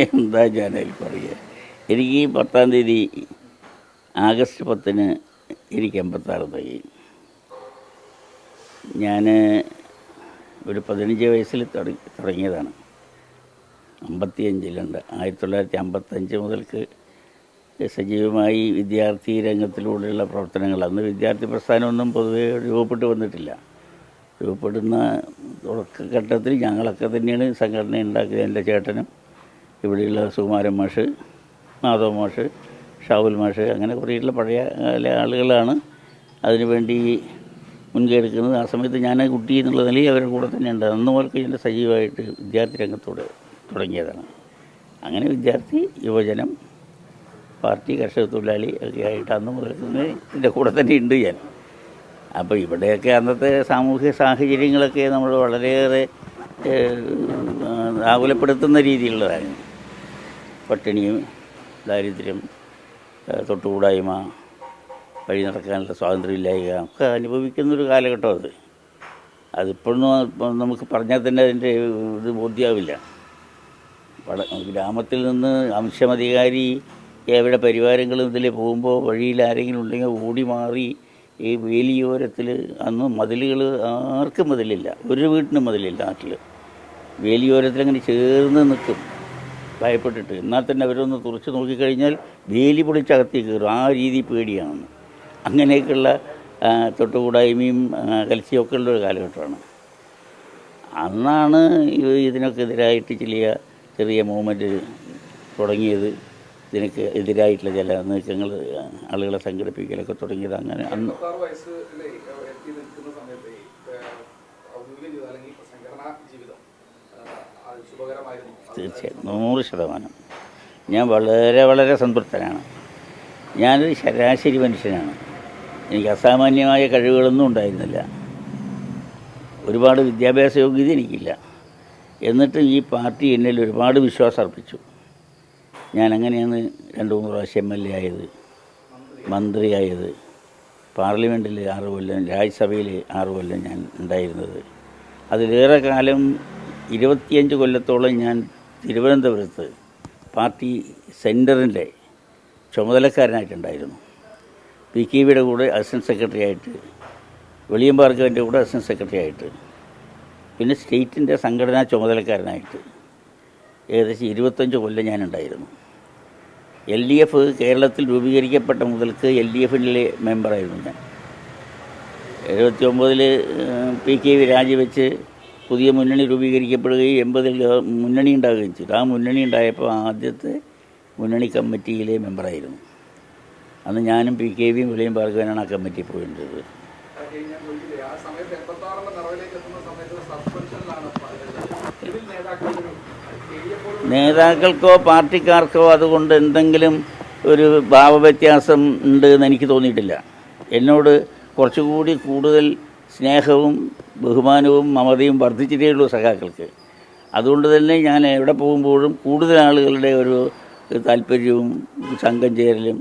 എന്താ ഞാനതിൽ പറയുക. എനിക്ക് ഈ 10-ാം തീയതി ആഗസ്റ്റ് 10-ന് എനിക്ക് 86 തികയും. ഞാൻ ഒരു 15 വയസ്സിൽ തുടങ്ങിയതാണ്. 55 1955 മുതൽക്ക് സജീവമായി വിദ്യാർത്ഥി രംഗത്തിലൂടെയുള്ള പ്രവർത്തനങ്ങൾ. അന്ന് വിദ്യാർത്ഥി പ്രസ്ഥാനമൊന്നും പൊതുവെ രൂപപ്പെട്ട് വന്നിട്ടില്ല. രൂപപ്പെടുന്ന തുടക്കഘട്ടത്തിൽ ഞങ്ങളൊക്കെ തന്നെയാണ് സംഘടന ഉണ്ടാക്കിയത്. എൻ്റെ ചേട്ടനും ഇവിടെയുള്ള സുകുമാരൻ മാഷ്, മാധവ് മാഷ്, ഷാവുൽ മാഷ്, അങ്ങനെ കുറേയുള്ള പഴയ ആളുകളാണ് അതിനുവേണ്ടി മുൻകൈ എടുക്കുന്നത്. ആ സമയത്ത് ഞാൻ കുട്ടി എന്നുള്ള നിലയിൽ അവരുടെ കൂടെ തന്നെ ഉണ്ട്. അന്ന് മുതൽക്ക് എൻ്റെ സജീവമായിട്ട് വിദ്യാർത്ഥി രംഗത്തോടെ തുടങ്ങിയതാണ്. അങ്ങനെ വിദ്യാർത്ഥി, യുവജനം, പാർട്ടി, കർഷക തൊഴിലാളി ഒക്കെ ആയിട്ട് അന്ന് മുതൽക്ക് ഇതിൻ്റെ കൂടെ തന്നെ ഉണ്ട് ഞാൻ. അപ്പോൾ ഇവിടെയൊക്കെ അന്നത്തെ സാമൂഹിക സാഹചര്യങ്ങളൊക്കെ നമ്മൾ വളരെയേറെ ആകുലപ്പെടുത്തുന്ന രീതിയിലുള്ളതായിരുന്നു. പട്ടിണിയും ദാരിദ്ര്യം, തൊട്ടുകൂടായ്മ, വഴി നടക്കാനുള്ള സ്വാതന്ത്ര്യമില്ലായ്മ ഒക്കെ അനുഭവിക്കുന്നൊരു കാലഘട്ടം. അതിപ്പോഴൊന്നും നമുക്ക് പറഞ്ഞാൽ തന്നെ അതിൻ്റെ ഇത് ബോധ്യമാവില്ല. ഗ്രാമത്തിൽ നിന്ന് അംശമധികാരി എവിടെ പരിവാരങ്ങളും ഇതിൽ പോകുമ്പോൾ വഴിയിൽ ആരെങ്കിലും ഉണ്ടെങ്കിൽ ഓടി മാറി ഈ വേലിയോരത്തിൽ അന്ന് മതിലുകൾ ആർക്കും മതിലില്ല, ഒരു വീട്ടിനും മതിലില്ല നാട്ടിൽ. വേലിയോരത്തിൽ അങ്ങനെ ചേർന്ന് നിൽക്കും ഭയപ്പെട്ടിട്ട്. എന്നാൽ തന്നെ അവരൊന്ന് തുറച്ച് നോക്കിക്കഴിഞ്ഞാൽ വേലി പൊളിച്ചകത്തി കയറും. ആ രീതി പേടിയാണെന്ന്. അങ്ങനെയൊക്കെയുള്ള തൊട്ടുകൂടായ്മയും കലശിയൊക്കെ ഉള്ളൊരു കാലഘട്ടമാണ്. അന്നാണ് ഇതിനൊക്കെ എതിരായിട്ട് ചെറിയ മൂവ്മെൻറ്റ് തുടങ്ങിയത്. ഇതിനൊക്കെ എതിരായിട്ടുള്ള ചില നീക്കങ്ങൾ, ആളുകളെ സംഘടിപ്പിക്കലൊക്കെ തുടങ്ങിയത് അങ്ങനെ അന്ന്. തീർച്ചയായും 100%. ഞാൻ വളരെ സംതൃപ്തനാണ്. ഞാനൊരു ശരാശരി മനുഷ്യനാണ്. എനിക്ക് അസാമാന്യമായ കഴിവുകളൊന്നും ഉണ്ടായിരുന്നില്ല. ഒരുപാട് വിദ്യാഭ്യാസ യോഗ്യത എനിക്കില്ല. എന്നിട്ട് ഈ പാർട്ടി എന്നിൽ ഒരുപാട് വിശ്വാസം അർപ്പിച്ചു. ഞാൻ അങ്ങനെയാണ് 2-3 പ്രാവശ്യം MLA ആയത്, മന്ത്രിയായത്, പാർലമെൻറ്റിൽ 6 കൊല്ലം, രാജ്യസഭയിൽ 6 കൊല്ലം ഞാൻ ഉണ്ടായിരുന്നത്. അതിലേറെ കാലം 25 കൊല്ലത്തോളം ഞാൻ തിരുവനന്തപുരത്ത് പാർട്ടി സെൻറ്ററിൻ്റെ ചുമതലക്കാരനായിട്ടുണ്ടായിരുന്നു. PKB കൂടെ അസിസ്റ്റൻറ്റ് സെക്രട്ടറി ആയിട്ട്, വെളിയം ഭാർഗവൻ്റെ കൂടെ അസിസ്റ്റൻറ്റ് സെക്രട്ടറി ആയിട്ട്, പിന്നെ സ്റ്റേറ്റിൻ്റെ സംഘടനാ ചുമതലക്കാരനായിട്ട് ഏകദേശം 25 കൊല്ലം ഞാനുണ്ടായിരുന്നു. LDF കേരളത്തിൽ രൂപീകരിക്കപ്പെട്ട മുതൽക്ക് LDFിലെ മെമ്പറായിരുന്നു ഞാൻ. 79 PKB രാജിവെച്ച് പുതിയ മുന്നണി രൂപീകരിക്കപ്പെടുകയും 80 മുന്നണി ഉണ്ടാകുകയും ചെയ്തു. ആ മുന്നണി ഉണ്ടായപ്പോൾ ആദ്യത്തെ മുന്നണി കമ്മിറ്റിയിലെ മെമ്പറായിരുന്നു. അന്ന് ഞാനും PKBയും വെളിയം ഭാർഗവനാണ് ആ കമ്മിറ്റി പോയിരുന്നത്. നേതാക്കൾക്കോ പാർട്ടിക്കാർക്കോ അതുകൊണ്ട് എന്തെങ്കിലും ഒരു ഭാവവ്യത്യാസം ഉണ്ട് എന്ന് എനിക്ക് തോന്നിയിട്ടില്ല. എന്നോട് കുറച്ചുകൂടി കൂടുതൽ സ്നേഹവും ബഹുമാനവും മമതയും വർദ്ധിച്ചിട്ടേ ഉള്ളൂ സഖാക്കൾക്ക്. അതുകൊണ്ട് തന്നെ ഞാൻ എവിടെ പോകുമ്പോഴും കൂടുതൽ ആളുകളുടെ ഒരു താല്പര്യവും സംഘം ചേരലും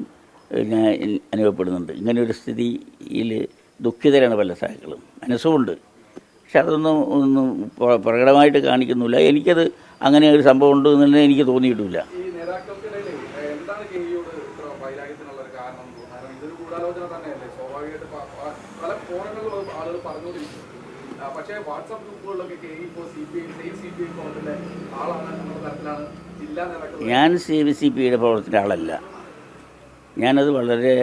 ഞാൻ അനുഭവപ്പെടുന്നുണ്ട്. ഇങ്ങനെ ഒരു സ്ഥിതിയിൽ ദുഃഖിതരാണ് പല സഖാക്കളും. മനസ്സുമുണ്ട്, പക്ഷെ ഒന്നും പ്രകടമായിട്ട് കാണിക്കുന്നില്ല. എനിക്കത് അങ്ങനെ ഒരു സംഭവം ഉണ്ട് എന്ന് എനിക്ക് തോന്നിയിട്ടില്ല. ഞാൻ CPIയുടെ പ്രവർത്തന ആളല്ല. ഞാനത് വളരെ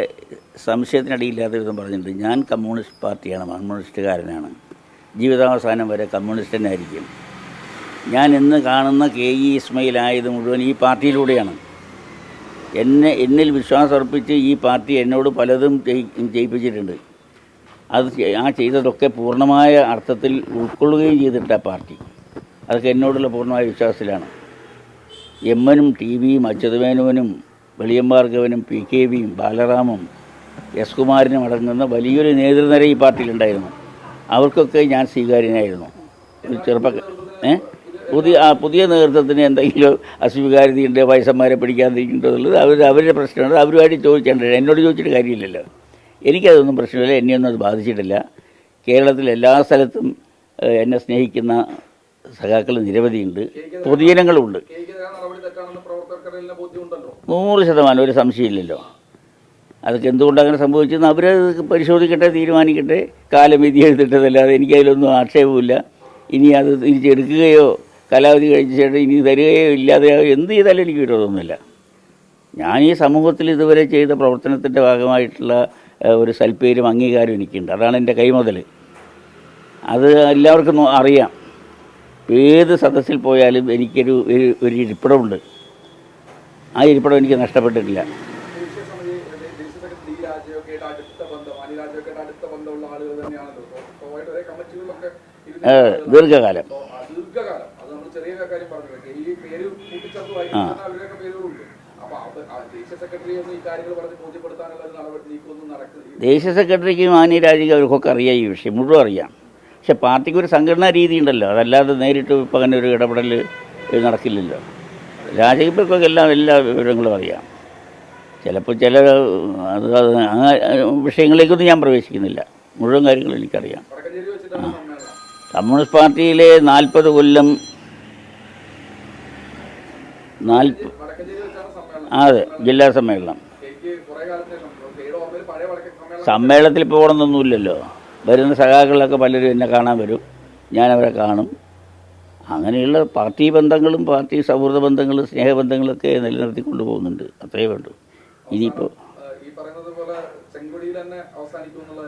സംശയത്തിനടിയില്ലാത്ത വിധം പറഞ്ഞിട്ടുണ്ട്. ഞാൻ കമ്മ്യൂണിസ്റ്റ് പാർട്ടിയാണ്, കമ്മ്യൂണിസ്റ്റുകാരനാണ്. ജീവിതാവസാനം വരെ കമ്മ്യൂണിസ്റ്റ് തന്നെ ആയിരിക്കും. ഞാൻ ഇന്ന് കാണുന്ന KE ഇസ്മയിൽ ആയത് മുഴുവൻ ഈ പാർട്ടിയിലൂടെയാണ്. എന്നിൽ വിശ്വാസം അർപ്പിച്ച് ഈ പാർട്ടി എന്നോട് പലതും ചെയ്യിപ്പിച്ചിട്ടുണ്ട്. ആ ചെയ്തതൊക്കെ പൂർണ്ണമായ അർത്ഥത്തിൽ ഉൾക്കൊള്ളുകയും ചെയ്തിട്ട് ആ പാർട്ടി. അതൊക്കെ എന്നോടുള്ള പൂർണ്ണമായ വിശ്വാസത്തിലാണ്. MNും TVയും അച്യുതമേനോനും വെളിയം ഭാർഗവനും PKBയും ബാലറാമും S കുമാരനും അടങ്ങുന്ന വലിയൊരു നേതൃനിര ഈ പാർട്ടിയിലുണ്ടായിരുന്നു. അവർക്കൊക്കെ ഞാൻ സ്വീകാര്യനായിരുന്നു. പുതിയ നേതൃത്വത്തിന് എന്തെങ്കിലും അസ്വീകാര്യതയുണ്ട്, വയസ്സന്മാരെ പിടിക്കാതിരിക്കേണ്ടതുള്ളത് അവരുടെ പ്രശ്നമാണ്. അവരുമായിട്ട് ചോദിക്കേണ്ടത്, എന്നോട് ചോദിച്ചിട്ട് കാര്യമില്ലല്ലോ. എനിക്കതൊന്നും പ്രശ്നമില്ല. എന്നെയൊന്നും അത് ബാധിച്ചിട്ടില്ല. കേരളത്തിൽ എല്ലാ സ്ഥലത്തും എന്നെ സ്നേഹിക്കുന്ന സഖാക്കൾ നിരവധിയുണ്ട്, പൊതുജനങ്ങളുമുണ്ട്. 100% ഒരു സംശയമില്ലല്ലോ. അതൊക്കെ എന്തുകൊണ്ട് അങ്ങനെ സംഭവിച്ചെന്ന് അവർ പരിശോധിക്കട്ടെ, തീരുമാനിക്കട്ടെ. കാലം വിധി എഴുതിട്ടതല്ലാതെ എനിക്കതിലൊന്നും ആക്ഷേപമില്ല. ഇനി അത് തിരിച്ചെടുക്കുകയോ കാലാവധി കഴിച്ച ശേഷം ഇനി തരികയോ ഇല്ലാതെയോ എന്ത് ചെയ്താലും എനിക്ക് വിരോധമൊന്നുമില്ല. ഞാൻ ഈ സമൂഹത്തിൽ ഇതുവരെ ചെയ്ത പ്രവർത്തനത്തിൻ്റെ ഭാഗമായിട്ടുള്ള ഒരു സൽപ്പേരും അംഗീകാരം എനിക്കുണ്ട്. അതാണ് എൻ്റെ കൈമുതൽ. അത് എല്ലാവർക്കും അറിയാം. ഏത് സദസ്സിൽ പോയാലും എനിക്കൊരു ഒരു ഇരിപ്പിടമുണ്ട്. ആ ഇരിപ്പിടം എനിക്ക് നഷ്ടപ്പെട്ടിട്ടില്ല. ദീർഘകാലം. ദേശീയ സെക്രട്ടറിക്ക് മാന്യരാജിക്ക് അവർക്കൊക്കെ അറിയാം, ഈ വിഷയം മുഴുവൻ അറിയാം. പക്ഷെ പാർട്ടിക്ക് ഒരു സംഘടനാ രീതി ഉണ്ടല്ലോ, അതല്ലാതെ നേരിട്ട് ഇപ്പം അങ്ങനെ ഒരു ഇടപെടൽ നടക്കില്ലല്ലോ. രാജകീയർക്കൊക്കെ എല്ലാ വിവരങ്ങളും അറിയാം. ചിലപ്പോൾ ചില വിഷയങ്ങളിലേക്കൊന്നും ഞാൻ പ്രവേശിക്കുന്നില്ല. മുഴുവൻ കാര്യങ്ങളും എനിക്കറിയാം. കമ്മ്യൂണിസ്റ്റ് പാർട്ടിയിലെ 40 കൊല്ലം അതെ, ജില്ലാ സമ്മേളനം. സമ്മേളനത്തിൽ പോകണമെന്നൊന്നുമില്ലല്ലോ. വരുന്ന സഖാക്കളിലൊക്കെ പലരും എന്നെ കാണാൻ വരും, ഞാനവരെ കാണും. അങ്ങനെയുള്ള പാർട്ടി ബന്ധങ്ങളും പാർട്ടി സൗഹൃദ ബന്ധങ്ങളും സ്നേഹബന്ധങ്ങളൊക്കെ നിലനിർത്തിക്കൊണ്ട് പോകുന്നുണ്ട്. അത്രയേ വേണ്ടൂ. ഇനിയിപ്പോൾ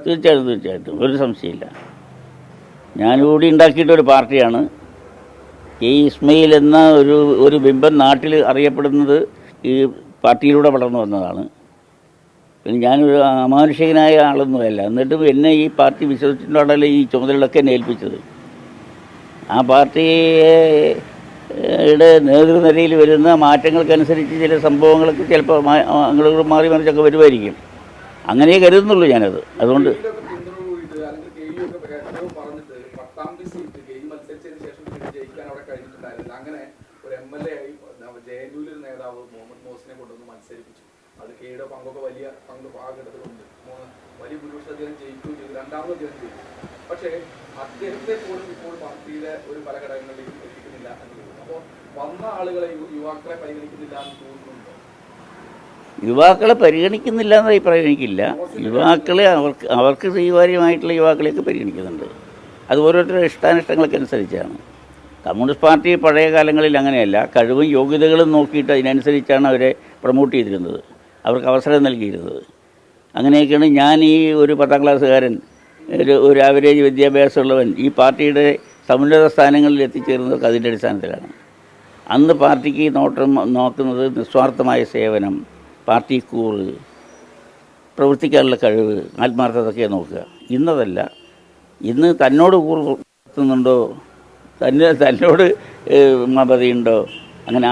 തീർച്ചയായിട്ടും ഒരു സംശയമില്ല. ഞാനിവിടെ ഉണ്ടാക്കിയിട്ടൊരു പാർട്ടിയാണ്. കെ ഇസ്മയിൽ എന്ന ഒരു ബിംബം നാട്ടിൽ അറിയപ്പെടുന്നത് ഈ പാർട്ടിയിലൂടെ വളർന്നു വന്നതാണ്. പിന്നെ ഞാനൊരു അമാനുഷികനായ ആളൊന്നുമല്ല. എന്നിട്ടും എന്നെ ഈ പാർട്ടി വിശ്വസിച്ചിട്ടുണ്ടല്ലോ ഈ ചുമതലകളൊക്കെ എന്നെ ഏൽപ്പിച്ചത്. ആ പാർട്ടിയുടെ നേതൃനിരയിൽ വരുന്ന മാറ്റങ്ങൾക്കനുസരിച്ച് ചില സംഭവങ്ങളൊക്കെ ചിലപ്പോൾ അങ്ങോട്ട് മാറി മറിച്ചൊക്കെ വരുമായിരിക്കും. അങ്ങനെയേ കരുതുന്നുള്ളൂ ഞാനത്. അതുകൊണ്ട് പക്ഷേ അദ്ദേഹത്തെ പോലും ഇപ്പോൾ പാർട്ടിയിലെ ഒരു പല ഘടകങ്ങളിലേക്കും എത്തിക്കുന്നില്ല എന്നുള്ളത്. അപ്പോൾ വന്ന ആളുകളെ യുവാക്കളെ പരിഗണിക്കുന്നില്ല എന്ന് തോന്നുന്നുണ്ടോ? യുവാക്കളെ പരിഗണിക്കുന്നില്ല എന്ന അഭിപ്രായം എനിക്കില്ല. യുവാക്കളെ അവർക്ക് സ്വീകാര്യമായിട്ടുള്ള യുവാക്കളെയൊക്കെ പരിഗണിക്കുന്നുണ്ട്. അത് ഓരോരുത്തരുടെ ഇഷ്ടാനിഷ്ടങ്ങൾക്ക് അനുസരിച്ചാണ്. കമ്മ്യൂണിസ്റ്റ് പാർട്ടി പഴയ കാലങ്ങളിൽ അങ്ങനെയല്ല. കഴിവും യോഗ്യതകളും നോക്കിയിട്ട് അതിനനുസരിച്ചാണ് അവരെ പ്രൊമോട്ട് ചെയ്തിരുന്നത്, അവർക്ക് അവസരം നൽകിയിരുന്നത്. അങ്ങനെയൊക്കെയാണ് ഞാൻ ഈ ഒരു 10ാം ക്ലാസ്സുകാരൻ, ഒരു ആവറേജ് വിദ്യാഭ്യാസമുള്ളവൻ ഈ പാർട്ടിയുടെ സമുന്നത സ്ഥാനങ്ങളിൽ എത്തിച്ചേർന്നതൊക്കെ അതിൻ്റെ അടിസ്ഥാനത്തിലാണ്. അന്ന് പാർട്ടിക്ക് നോക്കുന്നത് നിസ്വാർത്ഥമായ സേവനം, പാർട്ടി കൂറ്, പ്രവർത്തിക്കാനുള്ള കഴിവ്, ആത്മാർത്ഥതൊക്കെ നോക്കുക. ഇന്നതല്ല. ഇന്ന് തന്നോട് കൂറ് നടത്തുന്നുണ്ടോ, തന്നോട് മമതയുണ്ടോ, അങ്ങനെ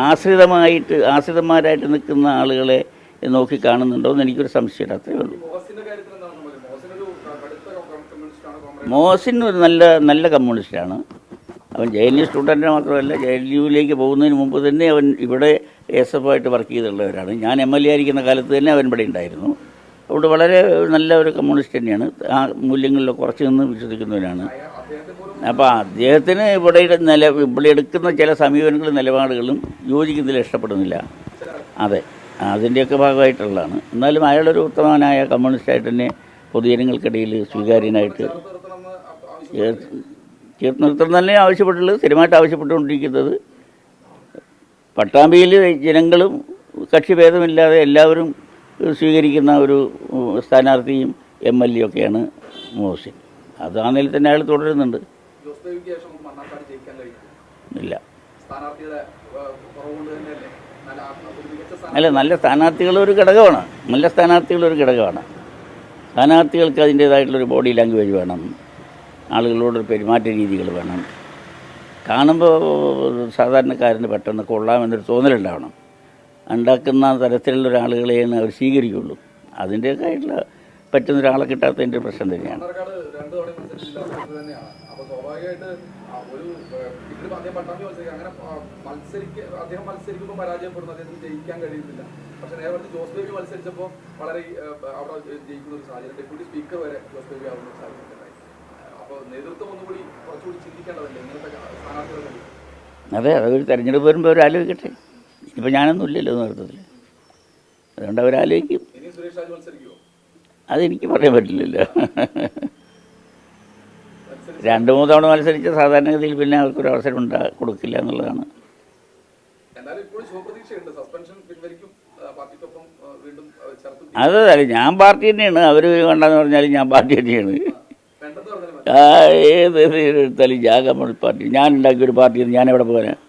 ആശ്രിതന്മാരായിട്ട് നിൽക്കുന്ന ആളുകളെ നോക്കി കാണുന്നുണ്ടോ എന്ന് എനിക്കൊരു സംശയമില്ല. അത്രയേ ഉള്ളൂ. മോഹസിൻ ഒരു നല്ല കമ്മ്യൂണിസ്റ്റാണ്. അവൻ JNU സ്റ്റുഡൻറ്റ് മാത്രമല്ല, JNUവിലേക്ക് പോകുന്നതിന് മുമ്പ് തന്നെ അവൻ ഇവിടെ SF ആയിട്ട് വർക്ക് ചെയ്തിട്ടുള്ളവരാണ്. ഞാൻ MLA ആയിരിക്കുന്ന കാലത്ത് തന്നെ അവൻ ഇവിടെ ഉണ്ടായിരുന്നു. അതുകൊണ്ട് വളരെ നല്ല ഒരു കമ്മ്യൂണിസ്റ്റ് തന്നെയാണ്. ആ മൂല്യങ്ങളിലൊക്കെ കുറച്ച് നിന്ന് വിശ്വസിക്കുന്നവരാണ്. അപ്പോൾ അദ്ദേഹത്തിന് ഇവിടെ എടുക്കുന്ന ചില സമീപനങ്ങളും നിലപാടുകളും യോജിക്കുന്നതിൽ ഇഷ്ടപ്പെടുന്നില്ല. അതെ, അതിൻ്റെയൊക്കെ ഭാഗമായിട്ടുള്ളതാണ്. എന്നാലും അയാളൊരു ഉത്തമനായ കമ്മ്യൂണിസ്റ്റായിട്ട് തന്നെ പൊതുജനങ്ങൾക്കിടയിൽ സ്വീകാര്യനായിട്ട് ചേർത്ത് നിർത്തണം തന്നെ ആവശ്യപ്പെട്ടുള്ളത്, സ്ഥിരമായിട്ട് ആവശ്യപ്പെട്ടുകൊണ്ടിരിക്കുന്നത്. പട്ടാമ്പിയിൽ ജനങ്ങളും കക്ഷിഭേദമില്ലാതെ എല്ലാവരും സ്വീകരിക്കുന്ന ഒരു സ്ഥാനാർത്ഥിയും MLA ഒക്കെയാണ് മോഹസിൻ. അത് ആ നിലയിൽ തന്നെ അയാൾ തുടരുന്നുണ്ട്. ഇല്ല, അല്ല, നല്ല സ്ഥാനാർത്ഥികളൊരു ഘടകമാണ്. സ്ഥാനാർത്ഥികൾക്ക് അതിൻ്റേതായിട്ടുള്ളൊരു ബോഡി ലാംഗ്വേജ് വേണം, ആളുകളോടൊരു പെരുമാറ്റ രീതികൾ വേണം. കാണുമ്പോൾ സാധാരണക്കാരന് പെട്ടെന്ന് കൊള്ളാമെന്നൊരു തോന്നലുണ്ടാവണം. ഉണ്ടാക്കുന്ന തരത്തിലുള്ള ഒരാളുകളെയാണ് അവർ സ്വീകരിക്കുള്ളൂ. അതിൻ്റെയൊക്കെ ആയിട്ടുള്ള പറ്റുന്ന ഒരാളെ കിട്ടാത്തതിൻ്റെ പ്രശ്നം തന്നെയാണ്. പക്ഷേ നേരത്തെ ജോസ് ബേബി മത്സരിച്ചപ്പോൾ വളരെ അവിടെ ജയിക്കുന്ന ഒരു സാഹചര്യം, ഡെപ്യൂട്ടി സ്പീക്കർ വരെ ജോസ് ബേബി ആവുന്ന ഒരു സാഹചര്യം. അപ്പോൾ നേതൃത്വം ഒന്നുകൂടി കുറച്ചുകൂടി ചിന്തിക്കേണ്ടതല്ലേ ഇങ്ങനത്തെ സ്ഥാനാർത്ഥികളെ? അതെ, അതൊരു തെരഞ്ഞെടുപ്പ് വരുമ്പോൾ അവർ ആലോചിക്കട്ടെ. ഇപ്പം ഞാനൊന്നും ഇല്ലല്ലോ നേതൃത്വത്തിൽ. അതുകൊണ്ട് അവരാലോചിക്കും. ഇനി സുരേഷ് രാജ് മത്സരിക്കുമോ? അതെനിക്ക് പറയാൻ പറ്റില്ലല്ലോ. 2-3 തവണ മത്സരിച്ച സാധാരണഗതിയിൽ പിന്നെ അവർക്കൊരു അവസരം കൊടുക്കില്ല എന്നുള്ളതാണ്. എന്നാലും ഇപ്പോഴും ശുഭപ്രതീക്ഷയുണ്ട്. സസ്പെൻഷൻ പിൻവലിക്കും, പാർട്ടിക്കൊപ്പം വീണ്ടും ചേർത്ത്. അതല്ല, ഞാൻ പാർട്ടി തന്നെയാണ്. അവർ വേണ്ടെന്ന് പറഞ്ഞാലും ഞാൻ പാർട്ടി തന്നെയാണ്. വേണ്ടെന്ന് പറഞ്ഞാൽ ഏത് എടുത്താലും ഞാൻ കമ്മ്യൂണിസ്റ്റ് പാർട്ടി. ഞാൻ ഉണ്ടാക്കിയൊരു പാർട്ടി ഞാൻ എവിടെ പോകാനാണ്?